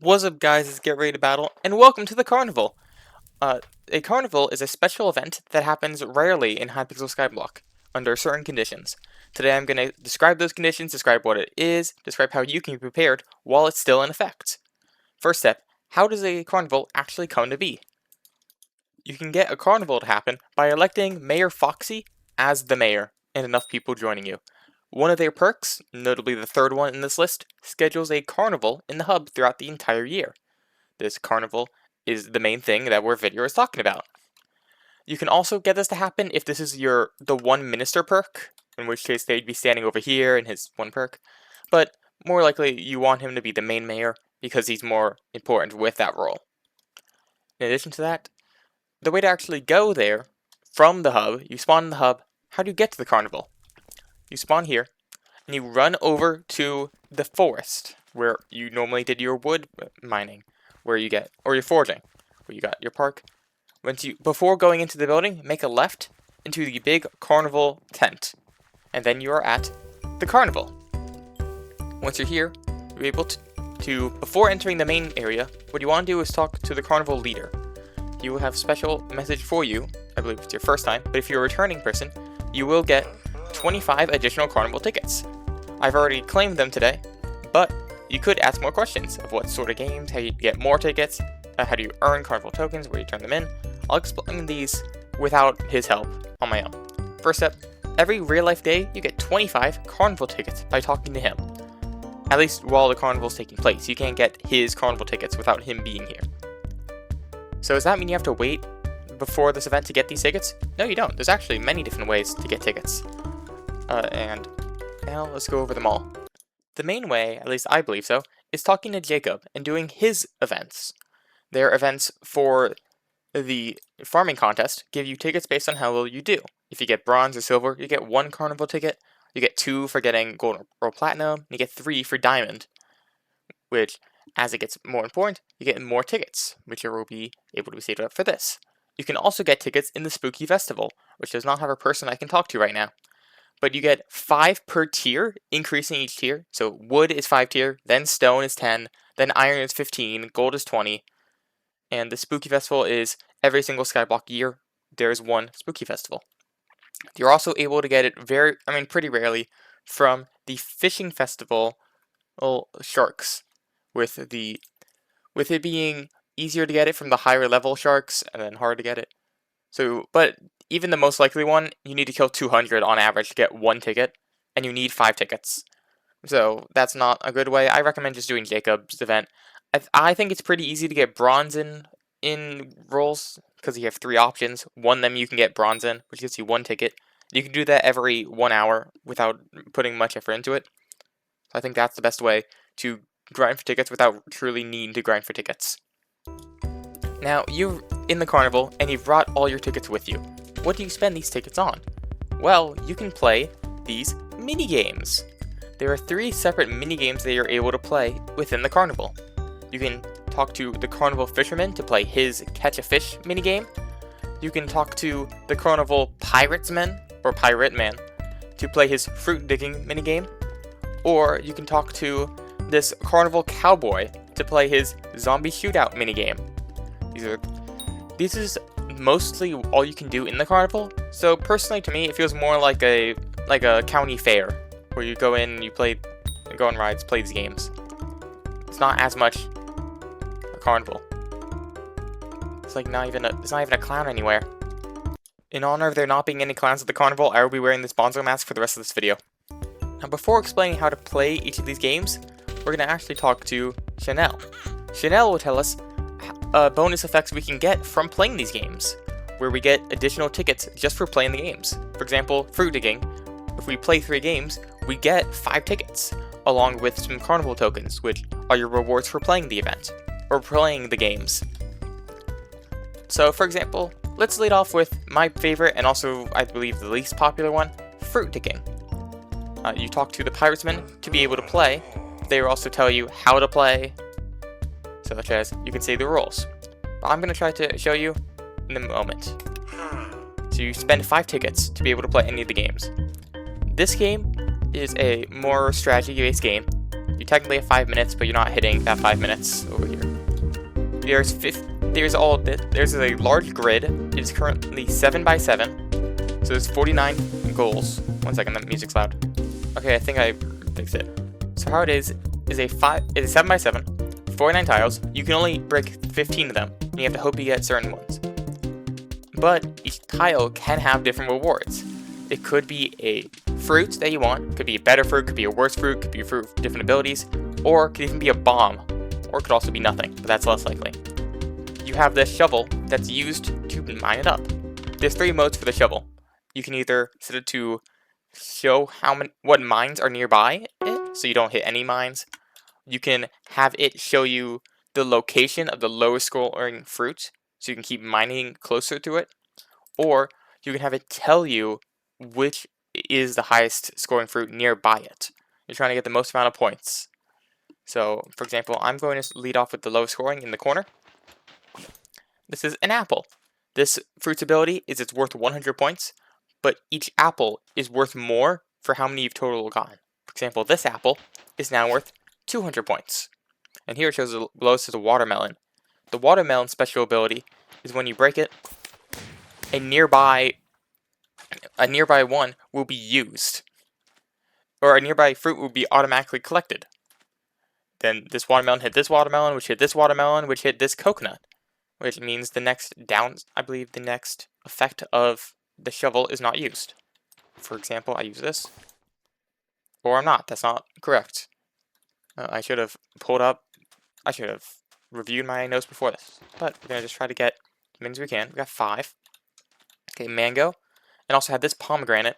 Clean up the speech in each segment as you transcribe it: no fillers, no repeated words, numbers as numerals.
What's up, guys? It's Get Ready to Battle, and welcome to the Carnival! A Carnival is a special event that happens rarely in Hypixel Skyblock, under certain conditions. Today I'm going to describe those conditions, describe what it is, describe how you can be prepared while it's still in effect. First step, how does a Carnival actually come to be? You can get a Carnival to happen by electing Mayor Foxy as the mayor, and enough people joining you. One of their perks, notably the third one in this list, schedules a carnival in the hub throughout the entire year. This carnival is the main thing that our video is talking about. You can also get this to happen if this is the one minister perk, in which case they'd be standing over here in his one perk, but more likely you want him to be the main mayor because he's more important with that role. In addition to that, the way to actually go there from the hub, you spawn in the hub. How do you get to the carnival? You spawn here, and you run over to the forest, where you normally did your wood mining, or your foraging, where you got your park. Before going into the building, make a left into the big carnival tent, and then you are at the carnival. Once you're here, you'll be able to before entering the main area, what you want to do is talk to the carnival leader. He will have a special message for you. I believe it's your first time, but if you're a returning person, you will get 25 additional carnival tickets. I've already claimed them today, but you could ask more questions of what sort of games, how you get more tickets, how do you earn carnival tokens, where you turn them in. I'll explain these without his help on my own. First step, every real life day you get 25 carnival tickets by talking to him. At least while the carnival is taking place. You can't get his carnival tickets without him being here. So does that mean you have to wait before this event to get these tickets? No, you don't. There's actually many different ways to get tickets. And now let's go over them all. The main way, at least I believe so, is talking to Jacob and doing his events. Their events for the farming contest give you tickets based on how well you do. If you get bronze or silver, you get 1 carnival ticket, you get 2 for getting gold or platinum, and you get 3 for diamond, which, as it gets more important, you get more tickets, which you will be able to be saved up for this. You can also get tickets in the Spooky Festival, which does not have a person I can talk to right now. But you get 5 per tier, increasing each tier. So wood is 5 tier, then stone is 10, then iron is 15, gold is 20. And the Spooky Festival is every single Skyblock year, there is one Spooky Festival. You're also able to get it pretty rarely from the Fishing Festival sharks, with it being easier to get it from the higher level sharks and then hard to get it. But even the most likely one, you need to kill 200 on average to get 1 ticket, and you need 5 tickets. So that's not a good way. I recommend just doing Jacob's event. I think it's pretty easy to get bronze in roles, because you have 3 options. One of them you can get bronze in, which gives you 1 ticket. You can do that every 1 hour without putting much effort into it. So I think that's the best way to grind for tickets without truly needing to grind for tickets. Now, you're in the carnival, and you've brought all your tickets with you. What do you spend these tickets on? Well, you can play these mini-games. There are 3 separate mini-games that you're able to play within the carnival. You can talk to the carnival fisherman to play his catch a fish mini-game. You can talk to the carnival pirate man to play his fruit digging mini-game. Or you can talk to this carnival cowboy to play his zombie shootout mini-game. This is mostly all you can do in the carnival, so personally to me it feels more like a county fair, where you go in, go on rides, play these games. It's not as much a carnival. It's not even a clown anywhere. In honor of there not being any clowns at the carnival, I will be wearing this Bonzo mask for the rest of this video. Now, before explaining how to play each of these games, we're going to actually talk to Chanel. Chanel will tell us bonus effects we can get from playing these games, where we get additional tickets just for playing the games. For example, fruit digging. If we play 3 games, we get 5 tickets, along with some carnival tokens, which are your rewards for playing the event, or playing the games. So, for example, let's lead off with my favorite, and also, I believe, the least popular one, fruit digging. You talk to the piratesman to be able to play. They will also tell you how to play, such as you can say the rules. But I'm going to try to show you in a moment. So you spend 5 tickets to be able to play any of the games. This game is a more strategy-based game. You technically have 5 minutes, but you're not hitting that 5 minutes over here. There's a large grid. It is currently 7 by 7. So there's 49 goals. 1 second, that music's loud. Okay, I think I fixed it. So how it is a 7 by 7, 49 tiles. You can only break 15 of them, and you have to hope you get certain ones. But each tile can have different rewards. It could be a fruit that you want, could be a better fruit, could be a worse fruit, could be a fruit with different abilities, or could even be a bomb, or it could also be nothing, but that's less likely. You have this shovel that's used to mine it up. There's 3 modes for the shovel. You can either set it to show what mines are nearby it, so you don't hit any mines. You can have it show you the location of the lowest scoring fruit, so you can keep mining closer to it. Or you can have it tell you which is the highest scoring fruit nearby it. You're trying to get the most amount of points. So, for example, I'm going to lead off with the lowest scoring in the corner. This is an apple. This fruit's ability is it's worth 100 points, but each apple is worth more for how many you've total gotten. For example, this apple is now worth 200 points. And here it shows the lowest is a watermelon. The watermelon special ability is when you break it, a nearby one will be used. Or a nearby fruit will be automatically collected. Then this watermelon hit this watermelon, which hit this watermelon, which hit this coconut. Which means the next effect of the shovel is not used. For example, I use this. Or I'm not. That's not correct. I should have reviewed my notes before this. But we're going to just try to get as many as we can. We got 5. Okay, mango. And also have this pomegranate,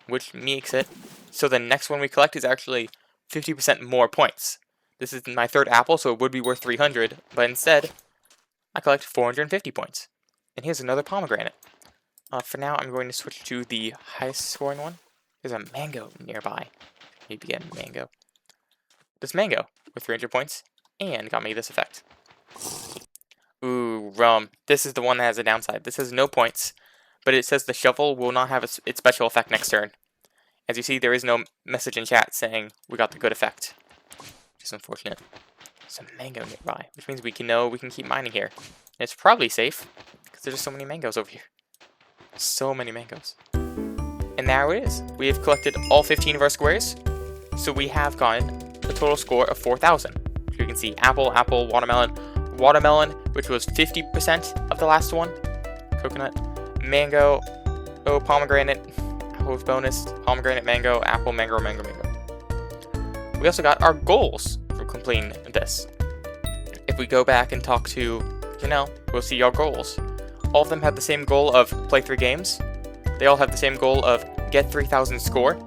which makes it so the next one we collect is actually 50% more points. This is my 3rd apple, so it would be worth 300. But instead, I collect 450 points. And here's another pomegranate. For now, I'm going to switch to the highest scoring one. There's a mango nearby. Maybe get a mango. This mango with 300 points and got me this effect. Ooh, rum. This is the one that has a downside. This has no points, but it says the shovel will not have its special effect next turn. As you see, there is no message in chat saying we got the good effect. Which is unfortunate. Some mango nearby, which means we can keep mining here. And it's probably safe, because there's just so many mangoes over here. So many mangoes. And there it is. We have collected all 15 of our squares, so we have gotten a total score of 4,000. So you can see apple, apple, watermelon, which was 50% of the last one, coconut, mango, pomegranate, apple with bonus, pomegranate, mango, apple, mango, mango, mango. We also got our goals for completing this. If we go back and talk to Janelle, we'll see our goals. All of them have the same goal of play 3 games. They all have the same goal of get 3,000 score.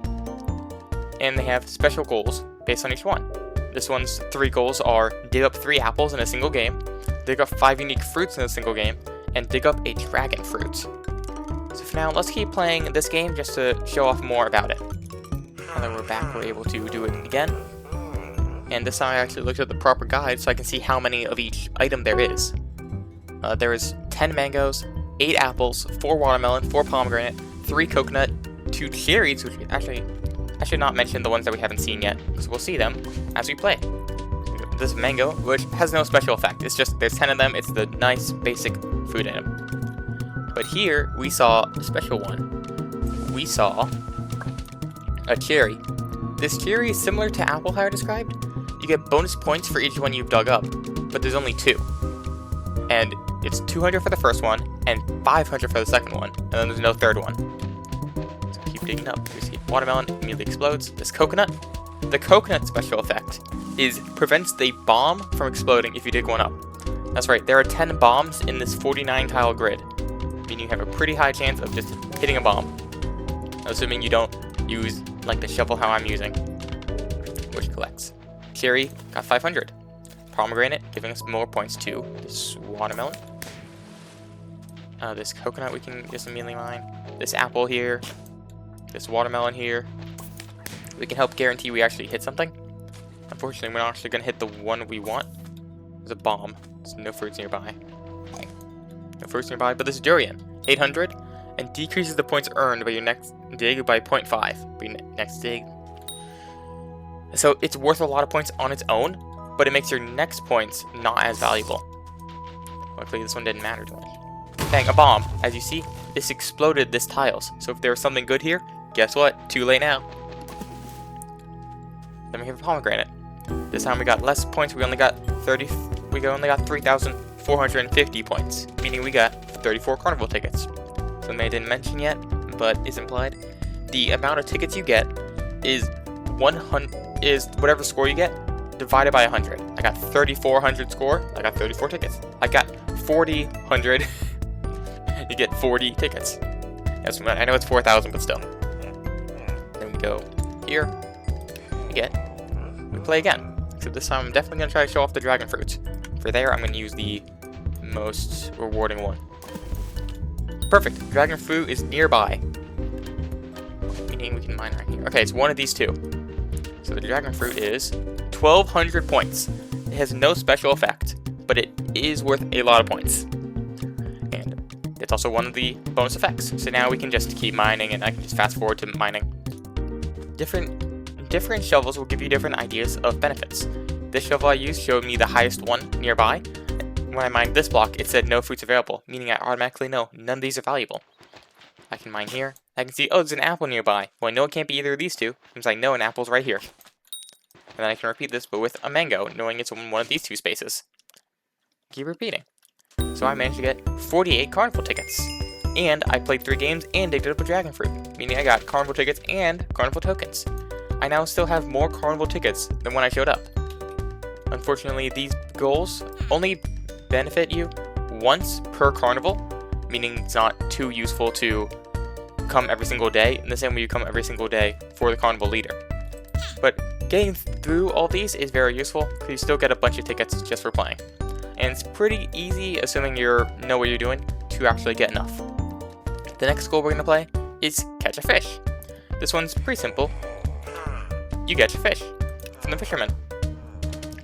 And they have special goals based on each one. This one's 3 goals are dig up 3 apples in a single game, dig up 5 unique fruits in a single game, and dig up a dragon fruit. So for now, let's keep playing this game just to show off more about it. Now that we're back, we're able to do it again. And this time I actually looked at the proper guide so I can see how many of each item there is. There is 10 mangoes, 8 apples, 4 watermelon, 4 pomegranate, 3 coconut, 2 cherries, which actually, I should not mention the ones that we haven't seen yet, because we'll see them as we play. This mango, which has no special effect. It's just, there's 10 of them, it's the nice, basic food item. But here, we saw a special one. We saw a cherry. This cherry is similar to apple, how I described. You get bonus points for each one you've dug up, but there's only 2. And it's 200 for the first one, and 500 for the second one, and then there's no third one. So keep digging up. You see watermelon immediately explodes. This coconut. The coconut special effect prevents the bomb from exploding if you dig one up. That's right, there are 10 bombs in this 49 tile grid, meaning you have a pretty high chance of just hitting a bomb. Assuming you don't use like the shovel how I'm using, which collects. Cherry got 500. Pomegranate giving us more points too. This watermelon. This coconut we can just immediately mine. This apple here. This watermelon here. We can help guarantee we actually hit something. Unfortunately, we're not actually going to hit the one we want. There's a bomb. There's no fruits nearby. No fruits nearby, but this durian. 800. And decreases the points earned by your next dig by 0.5. By your next dig. So it's worth a lot of points on its own, but it makes your next points not as valuable. Luckily, this one didn't matter too much. Bang, a bomb. As you see, this exploded this tiles. So if there was something good here, guess what? Too late now. Then we have a pomegranate. This time we got less points. We only got 3,450 points, meaning we got 34 carnival tickets. Something I didn't mention yet, but is implied. The amount of tickets you get is whatever score you get divided by 100. I got 3,400 score. I got 34 tickets. I got 4,000. You get 40 tickets. That's, I know it's 4,000, but still. Then we go here. We play again. Except this time I'm definitely going to try to show off the dragon fruits. For there, I'm going to use the most rewarding one. Perfect. Dragon fruit is nearby. Meaning we can mine right here. Okay, it's one of these two. So the dragon fruit is 1,200 points. It has no special effect, but it is worth a lot of points. And it's also one of the bonus effects. So now we can just keep mining, and I can just fast forward to mining. Different shovels will give you different ideas of benefits. This shovel I used showed me the highest one nearby. When I mined this block, it said no fruits available, meaning I automatically know none of these are valuable. I can mine here. I can see, oh, there's an apple nearby. Well, I know it can't be either of these two, since I know an apple's right here. And then I can repeat this, but with a mango, knowing it's in one of these two spaces. Keep repeating. So I managed to get 48 carnival tickets. And I played 3 games and digged up a dragon fruit, meaning I got carnival tickets and carnival tokens. I now still have more carnival tickets than when I showed up. Unfortunately, these goals only benefit you once per carnival, meaning it's not too useful to come every single day, in the same way you come every single day for the carnival leader. But getting through all these is very useful, because you still get a bunch of tickets just for playing. And it's pretty easy, assuming you know what you're doing, to actually get enough. The next goal we're going to play is catch a fish. This one's pretty simple. You catch a fish from the fisherman.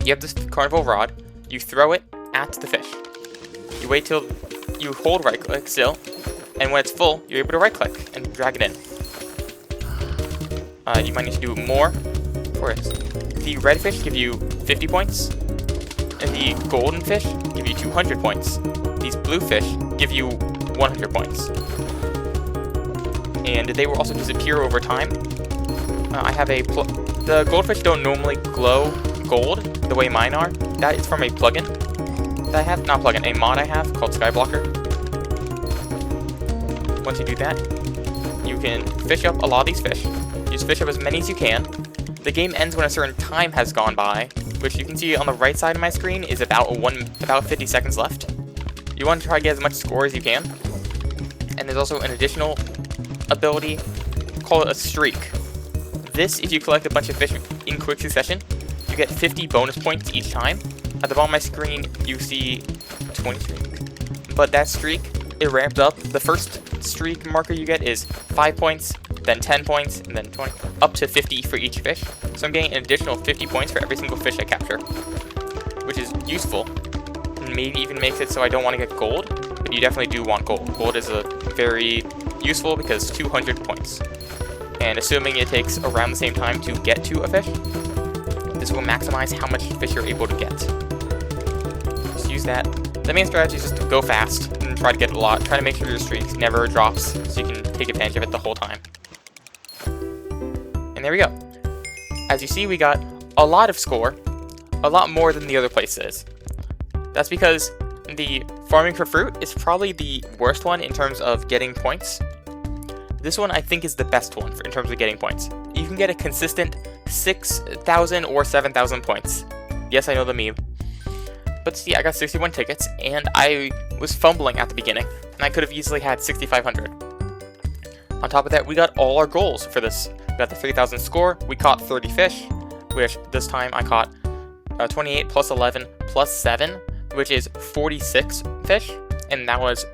You have this carnival rod, you throw it at the fish. You wait till you hold right click still, and when it's full, you're able to right click and drag it in. You might need to do more for this. The red fish give you 50 points, and the golden fish give you 200 points. These blue fish give you 100 points. And they will also disappear over time. I have the goldfish don't normally glow gold the way mine are. That is from a plugin that I have, not plugin, a mod I have called Skyblocker. Once you do that, you can fish up a lot of these fish. You just fish up as many as you can. The game ends when a certain time has gone by, which you can see on the right side of my screen is about 50 seconds left. You want to try to get as much score as you can. And there's also an additional ability, call it a streak. This, if you collect a bunch of fish in quick succession, you get 50 bonus points each time. At the bottom of my screen, you see 20 streak. But that streak, it ramped up. The first streak marker you get is 5 points, then 10 points, and then 20, up to 50 for each fish. So I'm getting an additional 50 points for every single fish I capture, which is useful, and maybe even makes it so I don't want to get gold, but you definitely do want gold. Gold is very useful because 200 points. And assuming it takes around the same time to get to a fish, this will maximize how much fish you're able to get. Just use that. The main strategy is just to go fast and try to get a lot. Try to make sure your streak never drops so you can take advantage of it the whole time. And there we go. As you see, we got a lot of score, a lot more than the other places. That's because the farming for fruit is probably the worst one in terms of getting points. This one I think is the best one in terms of getting points. You can get a consistent 6,000 or 7,000 points. Yes, I know the meme. But see, I got 61 tickets, and I was fumbling at the beginning, and I could have easily had 6,500. On top of that, we got all our goals for this. We got the 3,000 score, we caught 30 fish, which this time I caught 28 plus 11 plus 7, which is 46 fish, and that was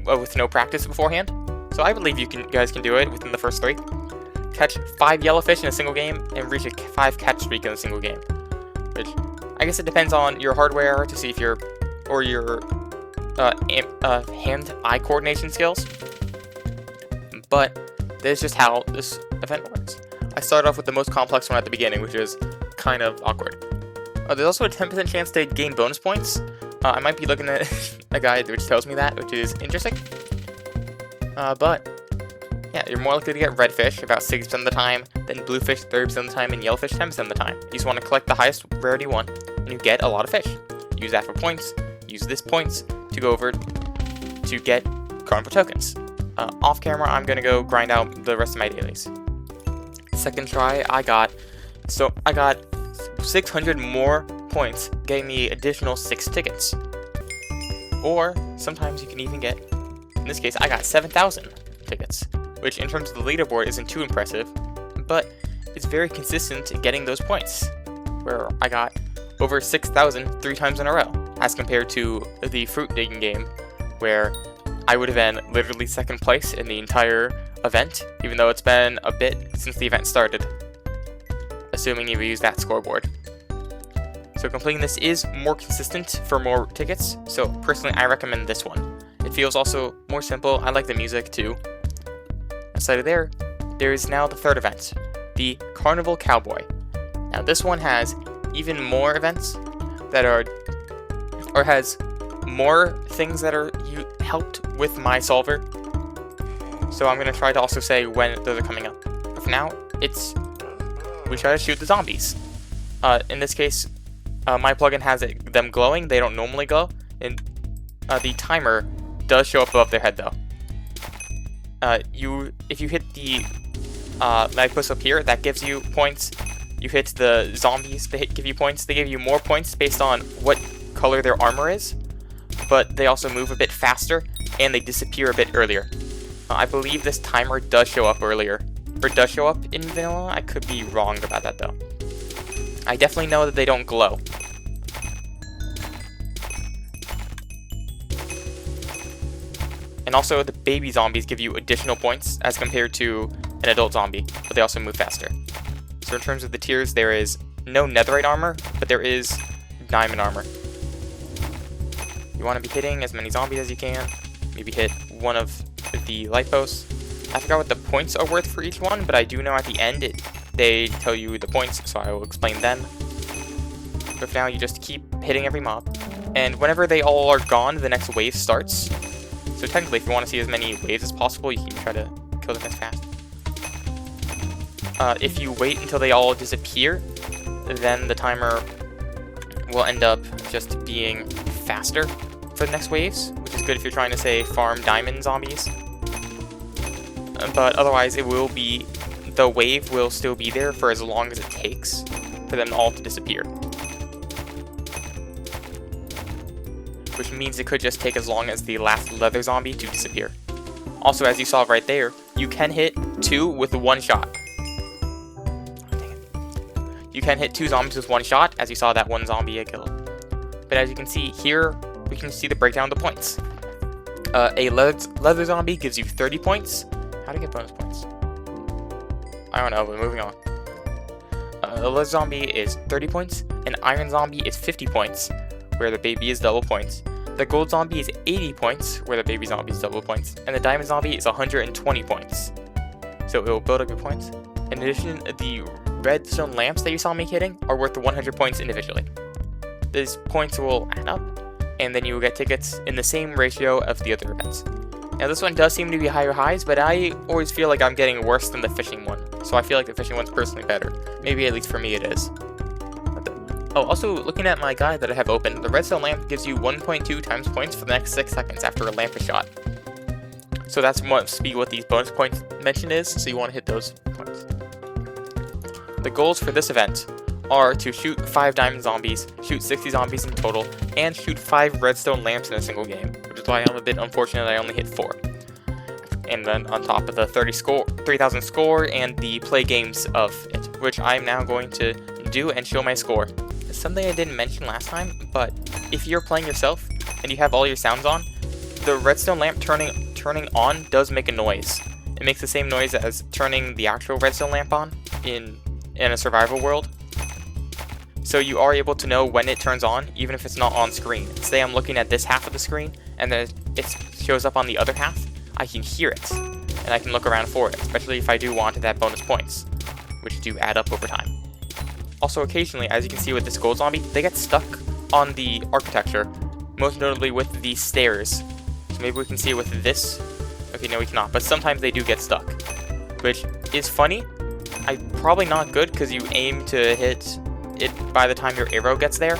with no practice beforehand. So I believe you guys can do it within the first 3. Catch 5 yellowfish in a single game, and reach a 5 catch streak in a single game. Which, I guess it depends on your hardware to see if your hand-eye coordination skills. But that's just how this event works. I started off with the most complex one at the beginning, which is kind of awkward. There's also a 10% chance to gain bonus points. I might be looking at a guide which tells me that, which is interesting. But yeah, you're more likely to get red fish about 60% of the time, then blue fish 30% of the time, and yellow fish 10% of the time. You just want to collect the highest rarity one, and you get a lot of fish. Use that for points. Use this points to go over to get Carnival tokens. Off camera, I'm gonna go grind out the rest of my dailies. Second try, I got 600 more points, getting me additional 6 tickets. Or sometimes you can even get, in this case, I got 7,000 tickets, which in terms of the leaderboard isn't too impressive, but it's very consistent in getting those points, where I got over 6,000 3 times in a row, as compared to the fruit digging game, where I would have been literally second place in the entire event, even though it's been a bit since the event started, assuming you use that scoreboard. So completing this is more consistent for more tickets, so personally I recommend this one. It feels also more simple. I like the music too. Aside of there is now the third event, the Carnival Cowboy. Now this one has even more events that are, or has more things that are helped with my solver. So I'm going to try to also say when those are coming up. But for now, we try to shoot the zombies. In this case, my plugin has them glowing. They don't normally glow. And the timer does show up above their head though. If you hit the magpost up here, that gives you points. You hit the zombies, they give you points. They give you more points based on what color their armor is, but they also move a bit faster and they disappear a bit earlier. I believe this timer does show up earlier, or does show up in vanilla. I could be wrong about that though. I definitely know that they don't glow. And also the baby zombies give you additional points as compared to an adult zombie, but they also move faster. So in terms of the tiers, there is no netherite armor, but there is diamond armor. You want to be hitting as many zombies as you can. Maybe hit one of the light posts. I forgot what the points are worth for each one, but I do know at the end they tell you the points, so I will explain them. But for now, you just keep hitting every mob, and whenever they all are gone, the next wave starts. So technically, if you want to see as many waves as possible, you can try to kill them as fast. If you wait until they all disappear, then the timer will end up just being faster for the next waves, which is good if you're trying to, say, farm diamond zombies. But otherwise, the wave will still be there for as long as it takes for them all to disappear. Which means it could just take as long as the last leather zombie to disappear. Also, as you saw right there, you can hit 2 with 1 shot. You can hit 2 zombies with 1 shot, as you saw that one zombie I killed. But as you can see here, we can see the breakdown of the points. A leather zombie gives you 30 points. How to get bonus points? I don't know, but moving on. A leather zombie is 30 points. An iron zombie is 50 points, where the baby is double points. The gold zombie is 80 points, where the baby zombie is double points. And the diamond zombie is 120 points. So it will build up your points. In addition, the redstone lamps that you saw me hitting are worth 100 points individually. These points will add up, and then you will get tickets in the same ratio of the other events. Now this one does seem to be higher highs, but I always feel like I'm getting worse than the fishing one. So I feel like the fishing one's personally better. Maybe at least for me it is. Oh, also looking at my guide that I have open, the redstone lamp gives you 1.2 times points for the next 6 seconds after a lamp is shot. So that's must be what these bonus points mention is, so you want to hit those points. The goals for this event are to shoot 5 diamond zombies, shoot 60 zombies in total, and shoot 5 redstone lamps in a single game, which is why I'm a bit unfortunate I only hit 4. And then on top of the 3,000 score and the play games of it, which I'm now going to do and show my score. Something I didn't mention last time, but if you're playing yourself and you have all your sounds on, the redstone lamp turning on does make a noise. It makes the same noise as turning the actual redstone lamp on in a survival world. So you are able to know when it turns on, even if it's not on screen. Say I'm looking at this half of the screen, and then it shows up on the other half, I can hear it, and I can look around for it, especially if I do want that bonus points, which do add up over time. Also, occasionally, as you can see with this gold zombie, they get stuck on the architecture, most notably with the stairs. So maybe we can see it with this. Okay, no, we cannot, but sometimes they do get stuck, which is funny. Probably not good, because you aim to hit it by the time your arrow gets there,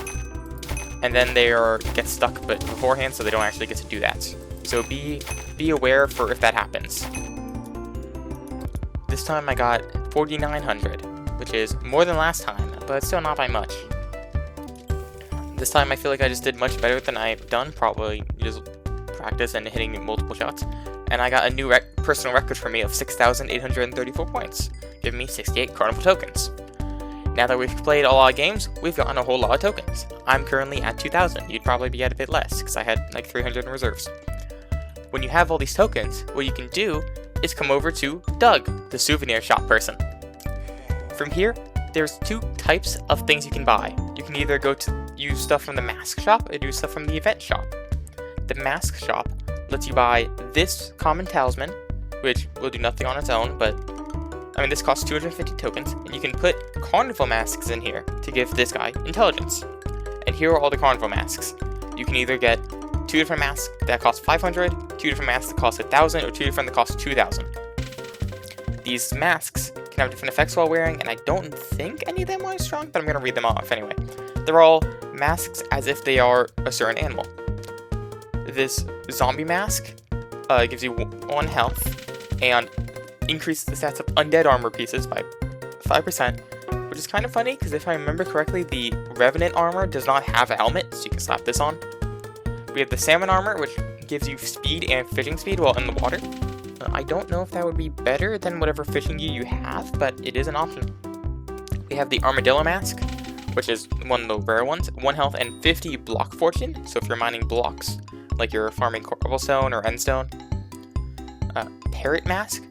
and then they get stuck but beforehand, so they don't actually get to do that. So be aware for if that happens. This time I got 4,900, which is more than last time, but still not by much. This time I feel like I just did much better than I've done, probably just practice and hitting multiple shots. And I got a new personal record for me of 6,834 points, giving me 68 Carnival tokens. Now that we've played a lot of games, we've gotten a whole lot of tokens. I'm currently at 2,000. You'd probably be at a bit less, because I had like 300 in reserves. When you have all these tokens, what you can do is come over to Doug, the souvenir shop person. From here, there's two types of things you can buy. You can either go to use stuff from the mask shop or do stuff from the event shop. The mask shop lets you buy this common talisman, which will do nothing on its own, but I mean this costs 250 tokens, and you can put carnival masks in here to give this guy intelligence. And here are all the carnival masks. You can either get 2 different masks that cost 500, 2 different masks that cost 1,000, or 2 different that cost 2,000. These masks can have different effects while wearing, and I don't think any of them are strong, but I'm going to read them off anyway. They're all masks as if they are a certain animal. This zombie mask gives you 1 health and increases the stats of undead armor pieces by 5%, which is kind of funny because if I remember correctly, the Revenant armor does not have a helmet, so you can slap this on. We have the salmon armor, which gives you speed and fishing speed while in the water. I don't know if that would be better than whatever fishing gear you have, but it is an option. We have the armadillo mask, which is one of the rare ones, 1 health and 50 block fortune, so if you're mining blocks, like you're farming cobblestone or endstone. Parrot mask.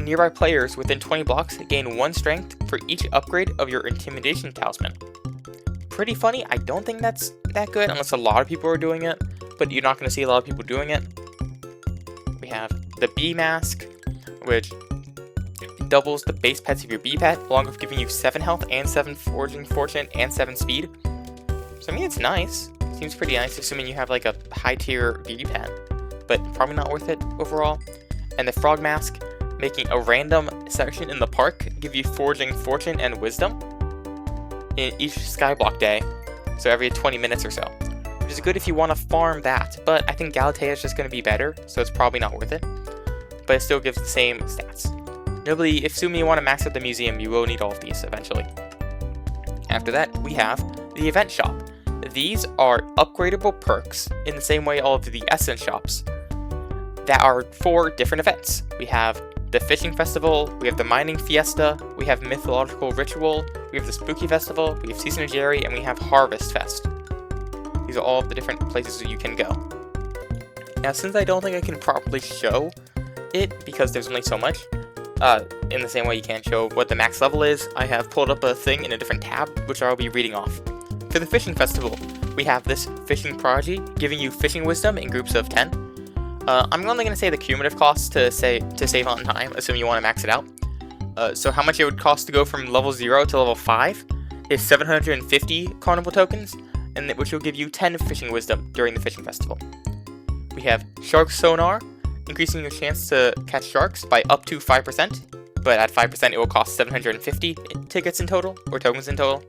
Nearby players within 20 blocks gain 1 strength for each upgrade of your intimidation talisman. Pretty funny. I don't think that's that good unless a lot of people are doing it, but you're not going to see a lot of people doing it. We have the bee mask, which doubles the base pets of your bee pet, along with giving you 7 health and 7 foraging fortune and 7 speed. So I mean, it's nice. Seems pretty nice, assuming you have like a high tier bee pet, but probably not worth it overall. And the frog mask, making a random section in the park give you foraging fortune and wisdom in each Skyblock day, so every 20 minutes or so, which is good if you want to farm that, but I think Galatea is just going to be better, so it's probably not worth it, but it still gives the same stats. Notably, assuming you want to max out the museum, you will need all of these eventually. After that, we have the event shop. These are upgradable perks in the same way all of the essence shops that are for different events. We have the fishing festival, we have the mining fiesta, we have mythological ritual, we have the spooky festival, we have season of Jerry, and we have harvest fest. These are all of the different places that you can go. Now, since I don't think I can properly show it because there's only so much, in the same way you can't show what the max level is, I have pulled up a thing in a different tab, which I'll be reading off. For the fishing festival, we have this fishing prodigy, giving you fishing wisdom in groups of 10. I'm only going to say the cumulative cost to save on time, assuming you want to max it out. So how much it would cost to go from level 0 to level 5 is 750 carnival tokens, and which will give you 10 fishing wisdom during the fishing festival. We have shark sonar, increasing your chance to catch sharks by up to 5%, but at 5% it will cost 750 tickets in total, or tokens in total.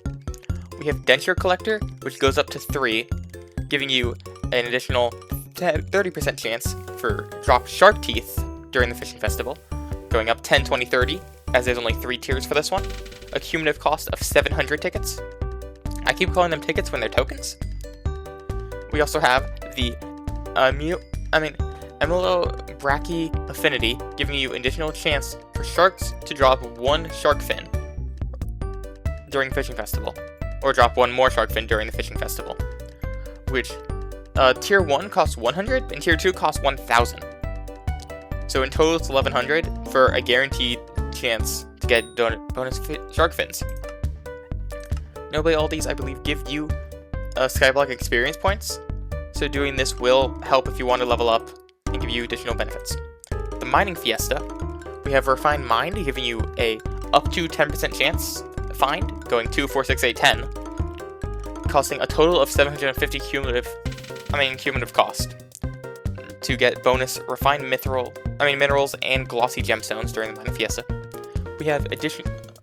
We have denture collector, which goes up to 3, giving you an additional 30% chance for drop shark teeth during the fishing festival, going up 10, 20, 30, as there's only 3 tiers for this one. A cumulative cost of 700 tickets. I keep calling them tickets when they're tokens. We also have the Emerald Brachy Affinity, giving you additional chance for sharks to drop 1 shark fin during the fishing festival, or drop 1 more shark fin during the fishing festival, which Tier 1 costs 100, and Tier 2 costs 1,000. So in total it's 1,100 for a guaranteed chance to get bonus shark fins. Notably, all these, I believe, give you Skyblock experience points, so doing this will help if you want to level up and give you additional benefits. The mining fiesta, we have refined mine, giving you a up to 10% chance find, going 2, 4, 6, 8, 10, costing a total of 750 cumulative cost to get bonus refined minerals and glossy gemstones during the mining fiesta. We have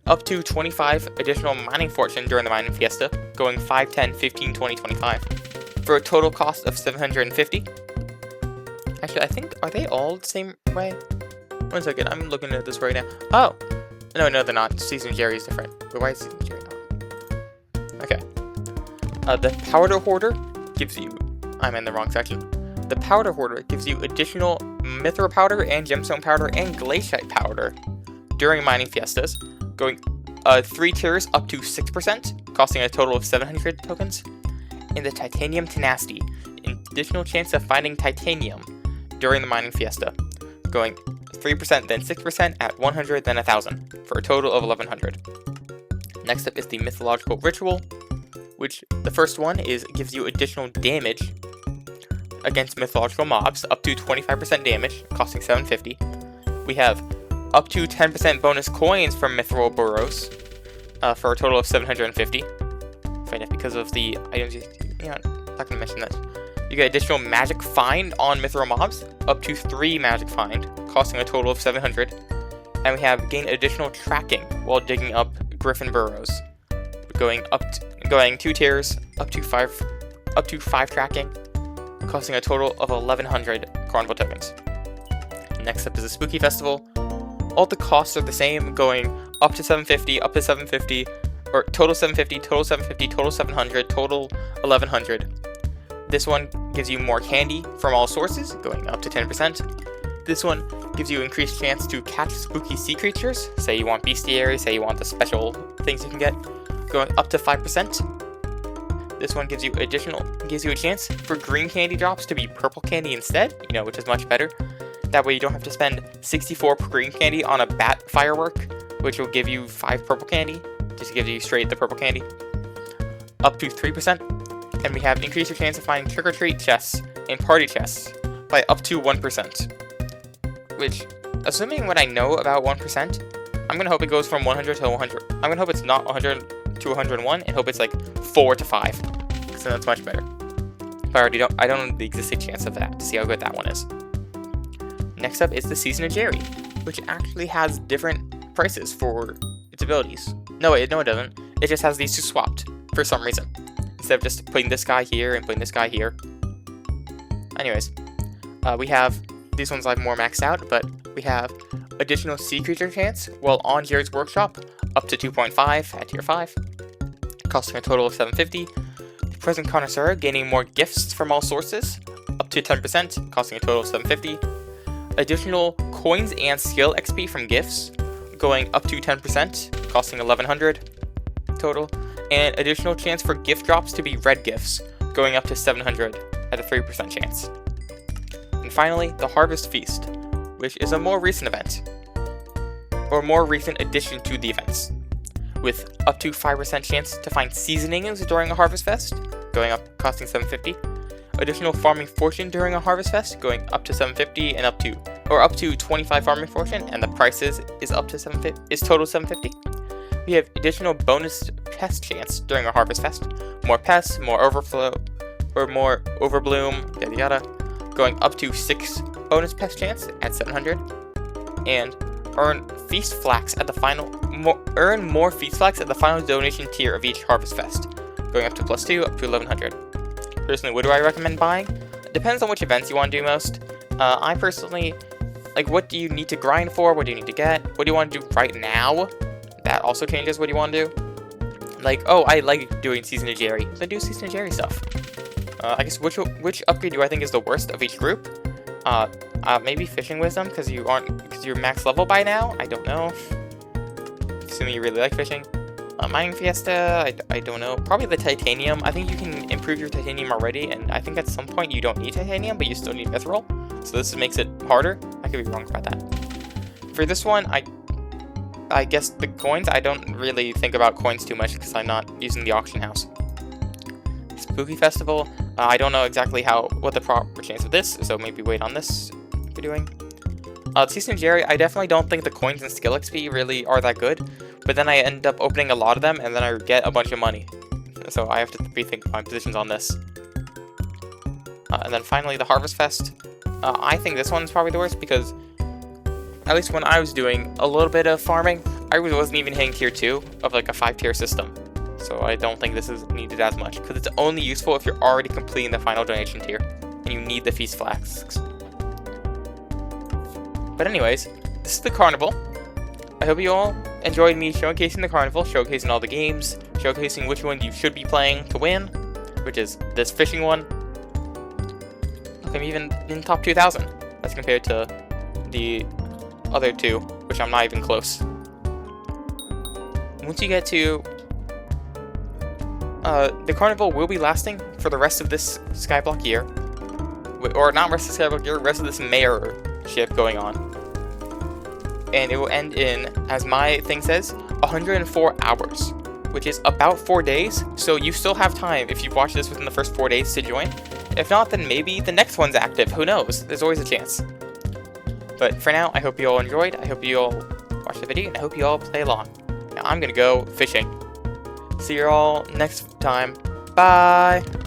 up to 25 additional mining fortune during the mining fiesta, going 5, 10, 15, 20, 25, for a total cost of 750. Actually, I think, are they all the same way? 1 second, I'm looking at this right now. Oh! No, they're not. Seasoned Jerry is different. But why is Seasoned Jerry not? Okay. The Powder Hoarder gives you... I'm in the wrong section. The Powder Hoarder gives you additional Mithril Powder and Gemstone Powder and Glaciite Powder during mining fiestas, going 3 tiers up to 6%, costing a total of 700 tokens. And the Titanium Tenacity, an additional chance of finding titanium during the mining fiesta, going 3%, then 6%, at 100, then 1,000, for a total of 1,100. Next up is the Mythological Ritual, which the first one gives you additional damage against mythological mobs, up to 25% damage, costing 750. We have up to 10% bonus coins from Mithril Burrows, for a total of 750. Find it because of the items. I'm not gonna mention that. You get additional magic find on Mithril mobs, up to 3 magic find, costing a total of 700. And we have gain additional tracking while digging up Griffin Burrows, going 2 tiers, up to 5 tracking, costing a total of 1,100 Carnival tokens. Next up is the Spooky Festival. All the costs are the same, going up to 750, up to 750, or total 750, total 750, total 700, total 1,100. This one gives you more candy from all sources, going up to 10%. This one gives you increased chance to catch spooky sea creatures. Say you want bestiary, say you want the special things you can get, going up to 5%. This one gives you a chance for green candy drops to be purple candy instead, which is much better. That way you don't have to spend 64 green candy on a bat firework, which will give you 5 purple candy, just gives you straight the purple candy. Up to 3%. And we have increased your chance of finding trick-or-treat chests and party chests by up to 1%. Which, assuming what I know about 1%, I'm going to hope it goes from 100 to 100. I'm going to hope it's not 100 to 101 and hope it's like 4 to 5. So that's much better. But I don't know the existing chance of that to see how good that one is. Next up is the Season of Jerry, which actually has different prices for its abilities. No, it doesn't. It just has these two swapped for some reason, instead of just putting this guy here and putting this guy here. Anyways, we have these ones like more maxed out, but we have additional sea creature chance while on Jerry's workshop, up to 2.5 at tier 5, costing a total of 750. The Present Connoisseur gaining more gifts from all sources, up to 10%, costing a total of 750. Additional coins and skill XP from gifts, going up to 10%, costing 1,100 total. And additional chance for gift drops to be red gifts, going up to 700 at a 3% chance. And finally, the Harvest Feast, which is a more recent event, or more recent addition to the events, with up to 5% chance to find seasonings during a Harvest Fest, going up, costing 750. Additional farming fortune during a Harvest Fest, going up to 750 and up to 25 farming fortune, and the prices is total 750. We have additional bonus pest chance during a Harvest Fest, more pests, more overflow, or more overbloom, yada yada, going up to 6 bonus pest chance at 700, and earn feast flax at the final. Earn more feast flax at the final donation tier of each Harvest Fest, going up to +2, up to 1,100. Personally, what do I recommend buying? It depends on which events you want to do most. I personally, what do you need to grind for? What do you need to get? What do you want to do right now? That also changes what you want to do. I like doing Season of Jerry, so do Season of Jerry stuff. I guess which upgrade do I think is the worst of each group? Maybe Fishing Wisdom, because you're max level by now? I don't know. Assuming you really like fishing. Mining Fiesta, I don't know. Probably the Titanium. I think you can improve your Titanium already, and I think at some point you don't need Titanium, but you still need Mithril. So this makes it harder. I could be wrong about that. For this one, I guess the coins, I don't really think about coins too much because I'm not using the auction house. Spooky Festival, I don't know exactly what the proper chance of this, so maybe wait on this for doing. Season Jerry, I definitely don't think the coins and skill XP really are that good, but then I end up opening a lot of them, and then I get a bunch of money. So I have to rethink my positions on this. And then finally, the Harvest Fest. I think this one's probably the worst, because at least when I was doing a little bit of farming, I wasn't even hitting tier 2 of like a 5-tier system. So I don't think this is needed as much, because it's only useful if you're already completing the final donation tier, and you need the Feast Flasks. But anyways, this is the Carnival. I hope you all enjoyed me showcasing the Carnival, showcasing all the games, showcasing which one you should be playing to win, which is this fishing one. Look, I'm even in top 2,000 as compared to the other two, which I'm not even close. Once you get to... the Carnival will be lasting for the rest of this Skyblock year. Or not rest of the Skyblock year, rest of this mayorship going on. And it will end in, as my thing says, 104 hours, which is about 4 days, so you still have time if you've watched this within the first 4 days to join. If not, then maybe the next one's active, who knows, there's always a chance. But for now, I hope you all enjoyed, I hope you all watched the video, and I hope you all play along. Now I'm gonna go fishing. See you all next time, bye!